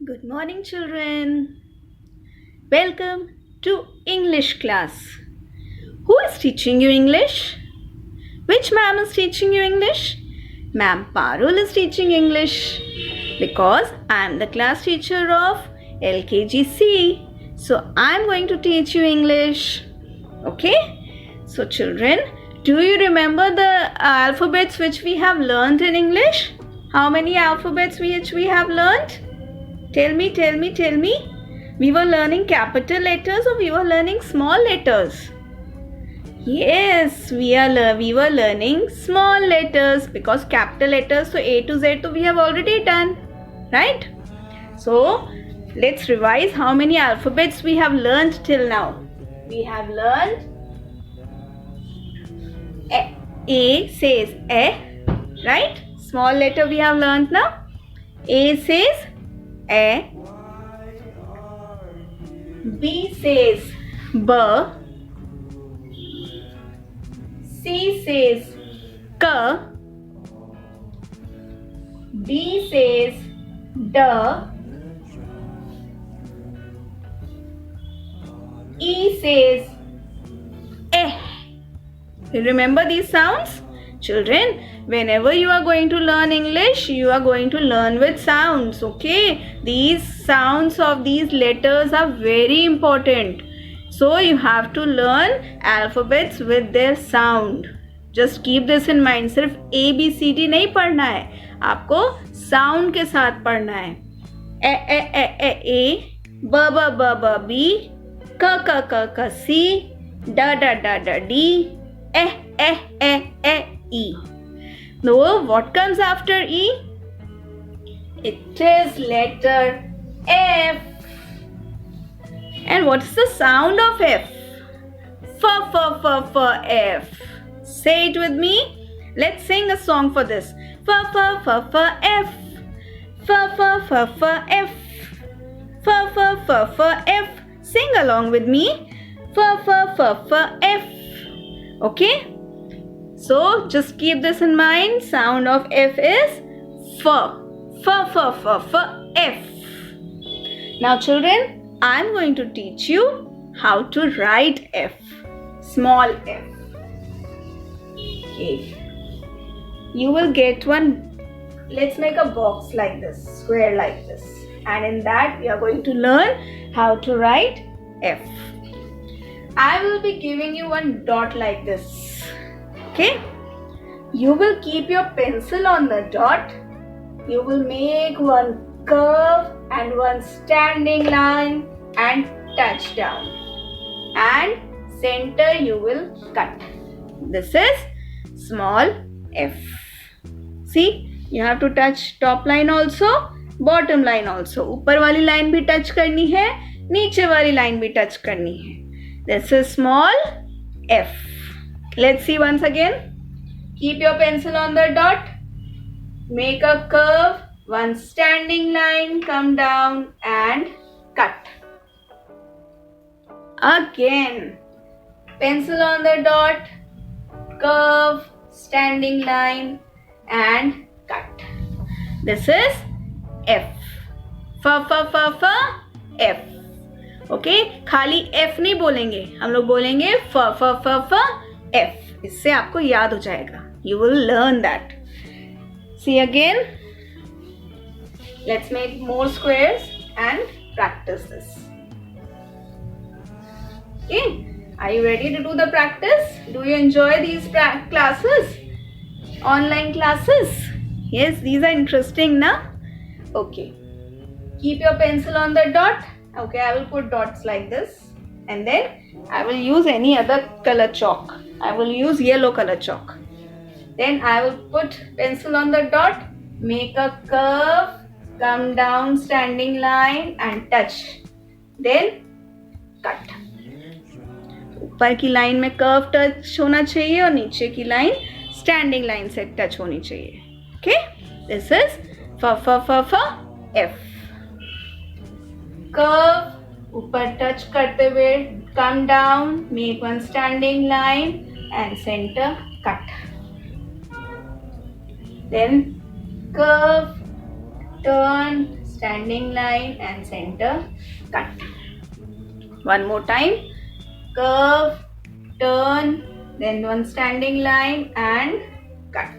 Good morning, children. Welcome to English class. Who is teaching you English? Which ma'am is teaching you English? Ma'am Parul is teaching English because I am the class teacher of LKGC. So I am going to teach you English. Okay? So children, do you remember the alphabets which we have learned in English? How many alphabets which we have learned? Tell me. We were learning capital letters or we were learning small letters? Yes, we were learning small letters because capital letters, so A to Z, we have already done, right? So let's revise how many alphabets we have learned till now. We have learned A says A, right? Small letter we have learned now. A says A. B says B. C says K. D says D. E says Eh. Remember these sounds? Children, whenever you are going to learn English, you are going to learn with sounds, okay? These sounds of these letters are very important. So you have to learn alphabets with their sound. Just keep this in mind. सिर्फ A, B, C, D नहीं पढ़ना है. आपको sound के साथ पढ़ना है. A, B, B, B, K, C, D, E. Now, what comes after E? It is letter F. And what's the sound of F? F. Say it with me. Let's sing a song for this. F. F. F. Sing along with me. F. Okay? So just keep this in mind. Sound of F is F. F. Now children, I am going to teach you how to write F. Small f. Okay. You will get one. Let's make a box like this, square like this. And in that we are going to learn how to write F. I will be giving you one dot like this. Okay? You will keep your pencil on the dot. You will make one curve and one standing line and touch down. And center you will cut. This is small f. See, you have to touch top line also, bottom line also. ऊपर वाली line भी touch करनी है, नीचे वाली line भी touch करनी है. This is small f. Let's see once again. Keep your pencil on the dot. Make a curve, one standing line, come down and cut. Again, pencil on the dot, curve, standing line and cut. This is F. F. Okay खाली F नहीं बोलेंगे, हम लोग बोलेंगे फ F. इससे आपको याद हो जाएगा. You will learn that. See again. Let's make more squares and practice this. Okay. Are you ready to do the practice? Do you enjoy these classes? Online classes? Yes, these are interesting, na? Okay. Keep your pencil on the dot. Okay, I will put dots like this. And then I will use any other color chalk. I will use yellow color chalk. Then I will put pencil on the dot. Make a curve. Come down standing line and touch. Then cut. ऊपर की line में curve touch होना चाहिए और नीचे की line standing line से touch होनी चाहिए. ओके, दिस इज फ एफ. कर्व ऊपर टच करते हुए come down, make one standing line and centre cut. Then curve, turn, standing line and center, cut. One more time. Curve, turn, then one standing line and cut.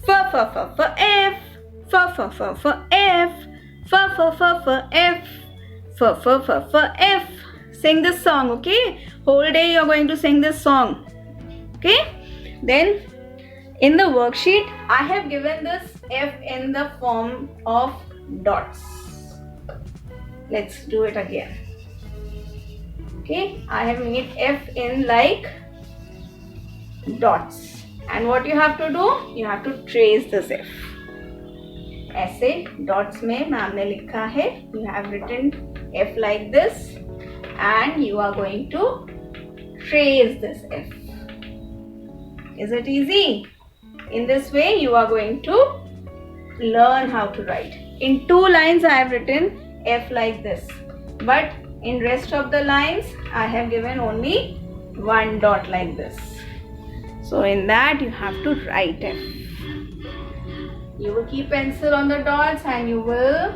F, F, F, F, F, F, F, F, F, F, F, F, F, F, F. Sing this song, okay? Whole day you're going to sing this song, okay? Then in the worksheet, I have given this F in the form of dots. Let's do it again. Okay, I have made F in like dots. And what you have to do? You have to trace this F. ऐसे dots में ma'am ने लिखा है. You have written F like this, and you are going to trace this F. Is it easy? In this way, you are going to learn how to write. In 2 lines, I have written F like this, but in rest of the lines, I have given only 1 dot like this. So in that, you have to write F. You will keep pencil on the dots and you will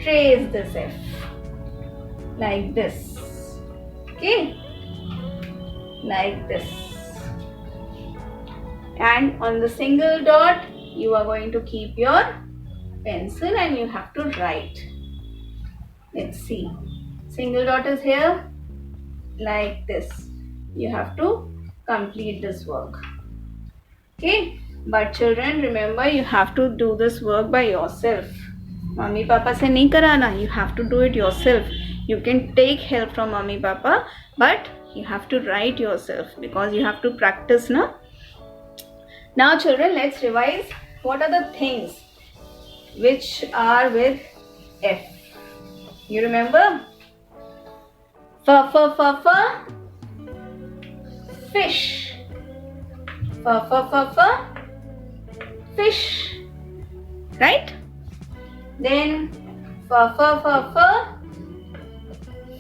trace this F like this. Okay? Like this. And on the single dot, you are going to keep your pencil and you have to write. Let's see. Single dot is here like this. You have to complete this work. Okay? But children, remember, you have to do this work by yourself. Mummy Papa se nahi karana. You have to do it yourself. You can take help from Mummy Papa, but you have to write yourself because you have to practice, na? Now children, let's revise what are the things which are with F. You remember? Fish. Fish. Right? Then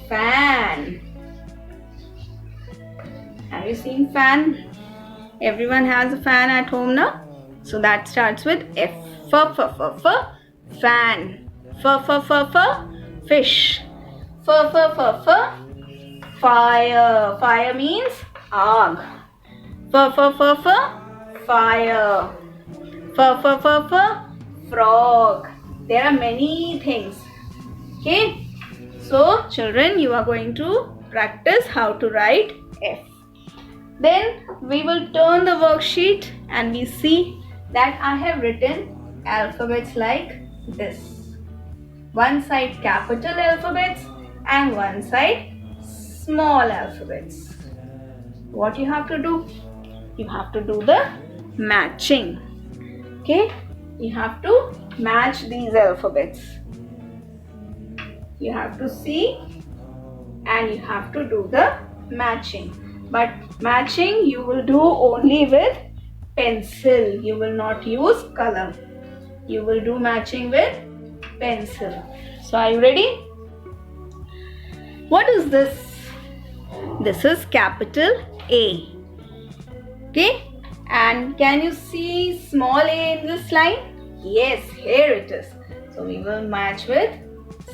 fan. Have you seen fan? Everyone has a fan at home now. So that starts with F. Fan. Fish. Fire. Fire means aag. Fire. Frog. There are many things. Okay. So children, you are going to practice how to write F. Then we will turn the worksheet and we see that I have written alphabets like this. One side capital alphabets and one side small alphabets. What you have to do? You have to do the matching. Okay? You have to match these alphabets. You have to see and you have to do the matching. But matching you will do only with pencil. You will not use color. You will do matching with pencil. So are you ready? What is this? This is capital A. Okay? And can you see small a in this line? Yes, here it is. So we will match with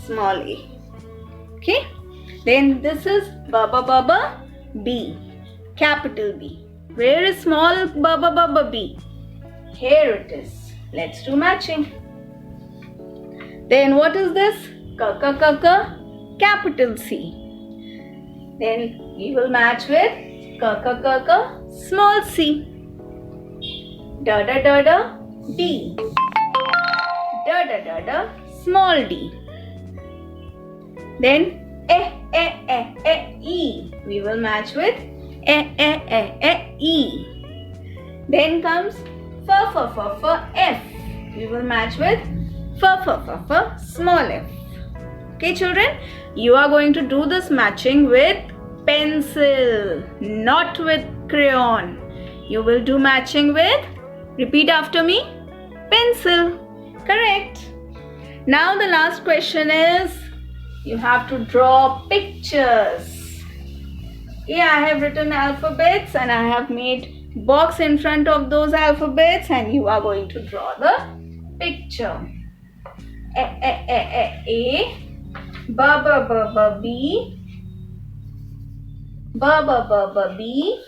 small a. Okay? Then this is Baba B. Capital B. Where is small Baba B? Here it is. Let's do matching. Then what is this? Kaka capital C. Then we will match with Kaka small c. Da D. Da small d. Then E. We will match with E. Then comes F. We will match with small f. Okay children, you are going to do this matching with pencil, not with crayon. You will do matching with, repeat after me, pencil. Correct. Now the last question is, you have to draw pictures. Yeah, I have written alphabets and I have made box in front of those alphabets and you are going to draw the picture. A. B, B. B.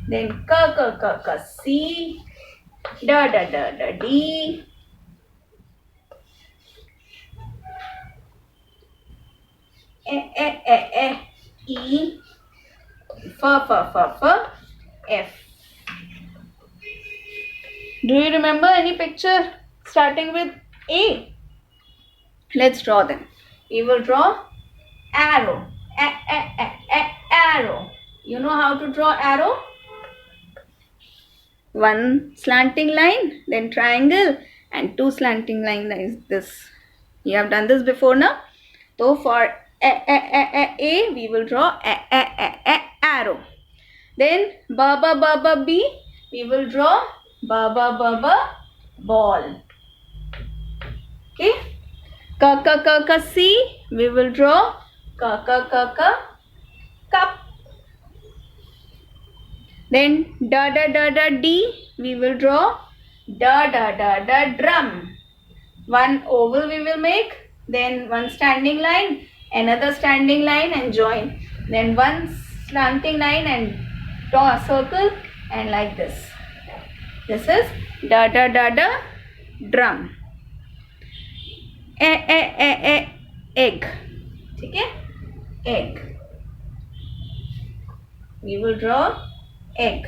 Then K, C. D. E. F. Do you remember any picture starting with A? Let's draw them. We will draw arrow. Arrow. You know how to draw arrow? One slanting line, then triangle, and two slanting lines like this. You have done this before now? So for A, we will draw arrow. Then B, we will draw ball. Okay. C, we will draw cup. Then D, we will draw drum. One oval we will make, then one standing line, another standing line and join. Then one slanting line and draw a circle and like this. This is drum. Egg. Okay? Egg. We will draw egg.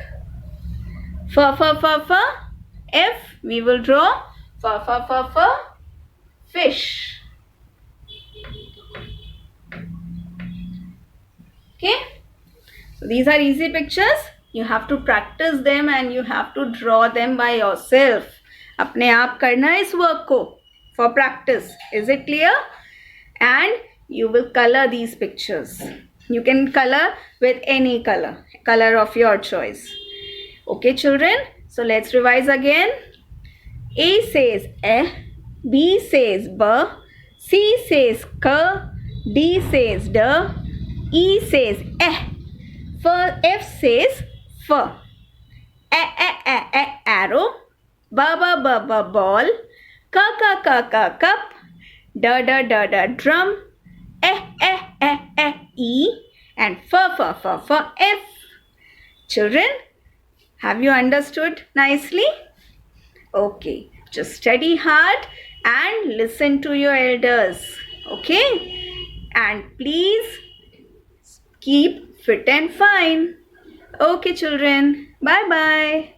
F, we will draw fish. Okay? So these are easy pictures. You have to practice them and you have to draw them by yourself. अपने आप करना है इस work को for practice. Is it clear? And you will color these pictures. You can color with any color of your choice. Okay, children? So let's revise again. A says eh, B says b, C says k, D says d, E says eh, F says f. Arrow, b ball, k cup, d drum, E, and f. Children, have you understood nicely? Okay, just study hard and listen to your elders. Okay, and please keep fit and fine. Okay, children, bye bye.